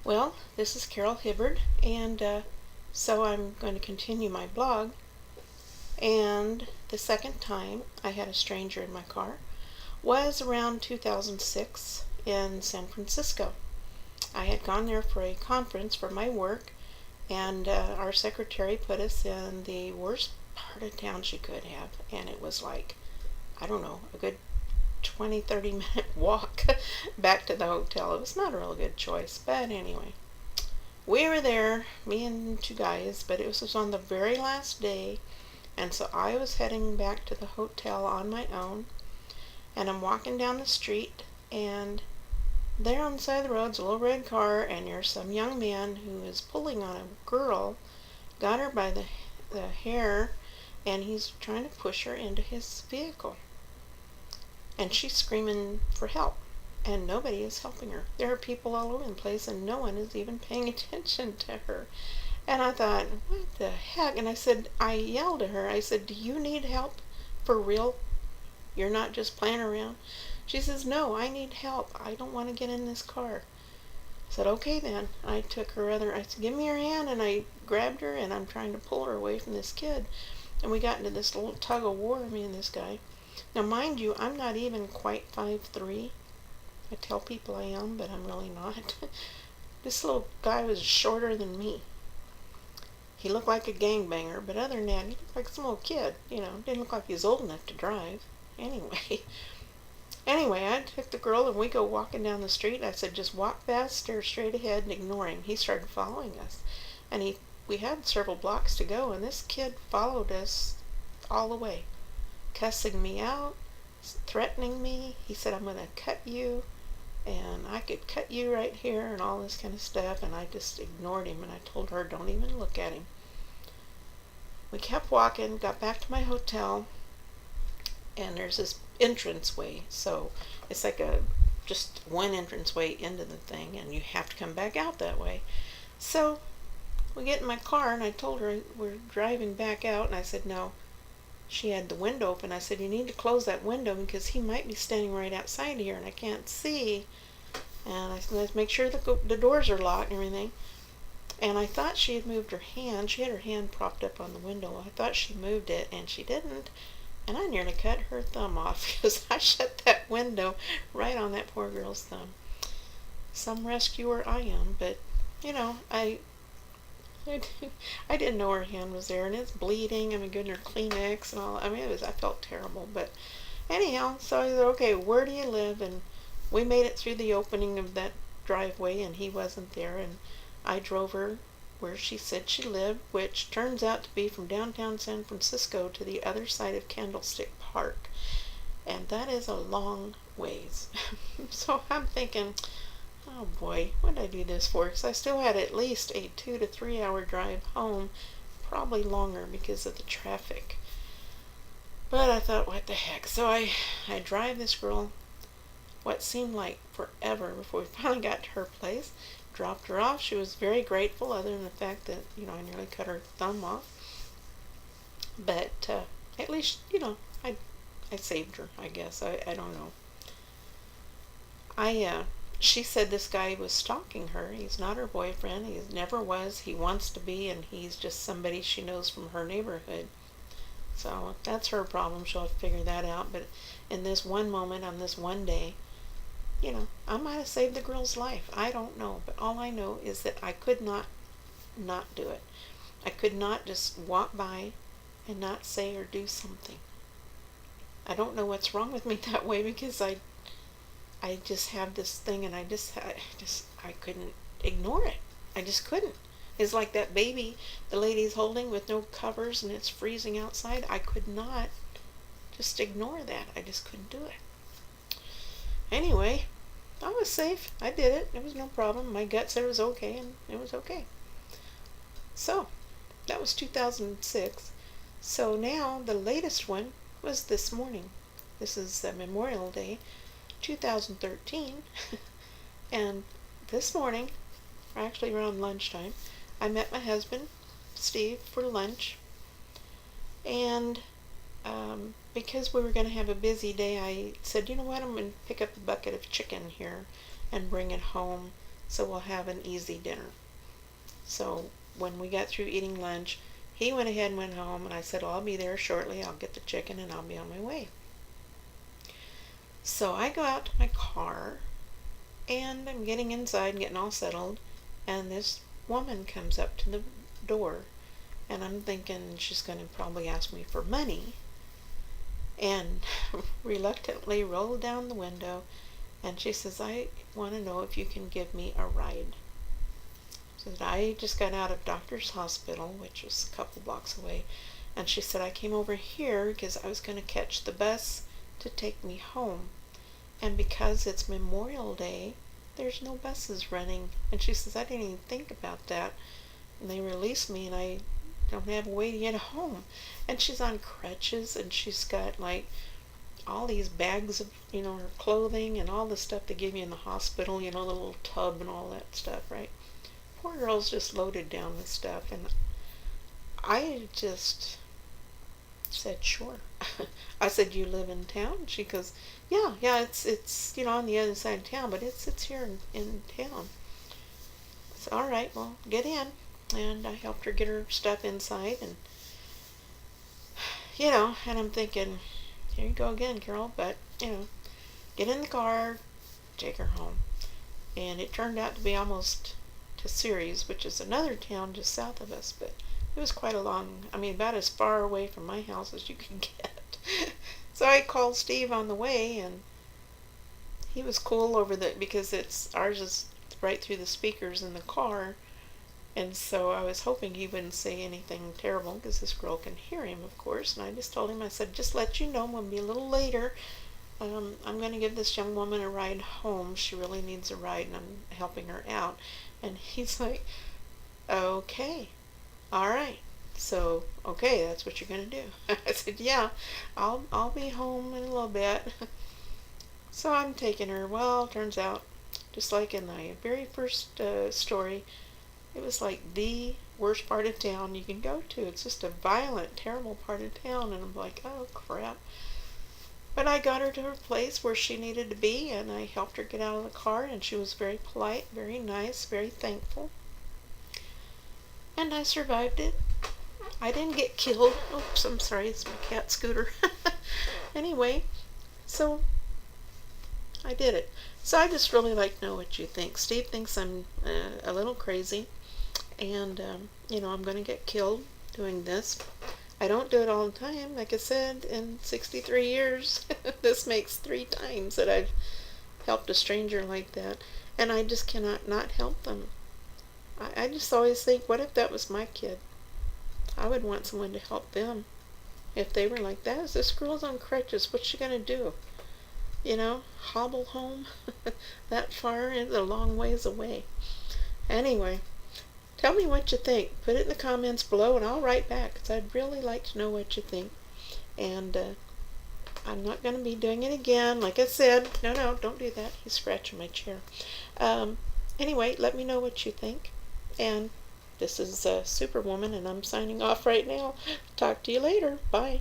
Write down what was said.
Well, this is Carol Hibbard, and so I'm going to continue my blog. And the second time I had a stranger in my car was around 2006 in San Francisco. I had gone there for a conference for my work, and our secretary put us in the worst part of town she could have, and it was like, I don't know, a good 20-30 minute walk back to the hotel. It was not a real good choice, but anyway. We were there, me and two guys, but it was on the very last day, and so I was heading back to the hotel on my own, and I'm walking down the street, and there on the side of the road's a little red car, and there's some young man who is pulling on a girl, got her by the hair, and he's trying to push her into his vehicle. And she's screaming for help, and nobody is helping her. There are people all over the place, and no one is even paying attention to her. And I thought, what the heck? And I yelled at her. I said, do you need help for real? You're not just playing around? She says, no, I need help. I don't want to get in this car. I said, okay then. I said, give me your hand, and I grabbed her, and I'm trying to pull her away from this kid. And we got into this little tug of war, me and this guy. Now, mind you, I'm not even quite 5'3". I tell people I am, but I'm really not. This little guy was shorter than me. He looked like a gangbanger, but other than that, he looked like some old kid. Didn't look like he was old enough to drive. Anyway, I took the girl and we go walking down the street. I said, just walk fast, stare straight ahead, and ignore him. He started following us, and we had several blocks to go, and this kid followed us all the way, cussing me out, threatening me. He said, I'm going to cut you, and I could cut you right here, and all this kind of stuff. And I just ignored him, and I told her, don't even look at him. We kept walking, got back to my hotel, and there's this entranceway. So it's like just one entranceway into the thing, and you have to come back out that way. So we get in my car, and I told her we're driving back out, and I said, no. She had the window open. I said, you need to close that window because he might be standing right outside here and I can't see. And I said, let's make sure the doors are locked and everything. And I thought she had moved her hand. She had her hand propped up on the window. I thought she moved it, and she didn't. And I nearly cut her thumb off because I shut that window right on that poor girl's thumb. Some rescuer I am, but, I didn't know her hand was there, and it's bleeding. I'm getting her Kleenex and all. I felt terrible. But anyhow, so I said, okay, where do you live? And we made it through the opening of that driveway, and he wasn't there. And I drove her where she said she lived, which turns out to be from downtown San Francisco to the other side of Candlestick Park. And that is a long ways. So I'm thinking, oh boy, what did I do this for? Because I still had at least a 2 to 3 hour drive home, probably longer because of the traffic. But I thought, what the heck? So I drive this girl what seemed like forever before we finally got to her place, dropped her off. She was very grateful, other than the fact that, I nearly cut her thumb off. But at least, I saved her, I guess. I don't know. She said this guy was stalking her. He's not her boyfriend. He never was. He wants to be, and he's just somebody she knows from her neighborhood. So that's her problem. She'll have to figure that out. But in this one moment, on this one day, I might have saved the girl's life. I don't know. But all I know is that I could not do it. I could not just walk by and not say or do something. I don't know what's wrong with me that way, because I just have this thing, and I couldn't ignore it. I just couldn't. It's like that baby the lady's holding with no covers and it's freezing outside. I could not just ignore that. I just couldn't do it. Anyway, I was safe. I did it. It was no problem. My gut said it was okay, and it was okay. So, that was 2006. So now, the latest one was this morning. This is Memorial Day, 2013. And this morning, actually around lunchtime, I met my husband, Steve, for lunch. And because we were going to have a busy day, I said, you know what, I'm going to pick up a bucket of chicken here and bring it home so we'll have an easy dinner. So when we got through eating lunch, he went ahead and went home, and I said, well, I'll be there shortly. I'll get the chicken and I'll be on my way. So I go out to my car, and I'm getting inside and getting all settled, and this woman comes up to the door, and I'm thinking she's going to probably ask me for money, and reluctantly rolled down the window, and she says, I want to know if you can give me a ride. She said, I just got out of Doctor's Hospital, which was a couple blocks away, and she said, I came over here because I was going to catch the bus to take me home, and because it's Memorial Day, there's no buses running. And she says, I didn't even think about that, and they released me, and I don't have a way to get home. And she's on crutches, and she's got like all these bags of, her clothing and all the stuff they give you in the hospital, the little tub and all that stuff, right? Poor girl's just loaded down with stuff, and I just said, sure. I said, you live in town? She goes, yeah, it's on the other side of town, but it's here in town. So, all right, well, get in. And I helped her get her stuff inside, and and I'm thinking, here you go again, Carol, but get in the car, take her home. And it turned out to be almost to Ceres, which is another town just south of us, but it was quite about as far away from my house as you can get. So I called Steve on the way, and he was cool because ours is right through the speakers in the car, and so I was hoping he wouldn't say anything terrible because this girl can hear him, of course. And I just told him, I said, just let you know, I'm going to be a little later. I'm going to give this young woman a ride home. She really needs a ride, and I'm helping her out. And he's like, okay, all right. So, okay, that's what you're going to do. I said, yeah, I'll be home in a little bit. So I'm taking her. Well, turns out, just like in the very first story, it was like the worst part of town you can go to. It's just a violent, terrible part of town. And I'm like, oh, crap. But I got her to her place where she needed to be, and I helped her get out of the car, and she was very polite, very nice, very thankful. And I survived it. I didn't get killed. Oops, I'm sorry, it's my cat Scooter. Anyway, so I did it. So I just really like to know what you think. Steve thinks I'm a little crazy, and I'm going to get killed doing this. I don't do it all the time. Like I said, in 63 years, this makes 3 times that I've helped a stranger like that, and I just cannot not help them. I just always think, what if that was my kid? I would want someone to help them. If they were like, that is, this girl's on crutches, what's she going to do? Hobble home that far? It's a long ways away. Anyway, tell me what you think. Put it in the comments below, and I'll write back, because I'd really like to know what you think. And I'm not going to be doing it again. Like I said, no, don't do that. He's scratching my chair. Anyway, let me know what you think. And this is Superwoman, and I'm signing off right now. Talk to you later. Bye.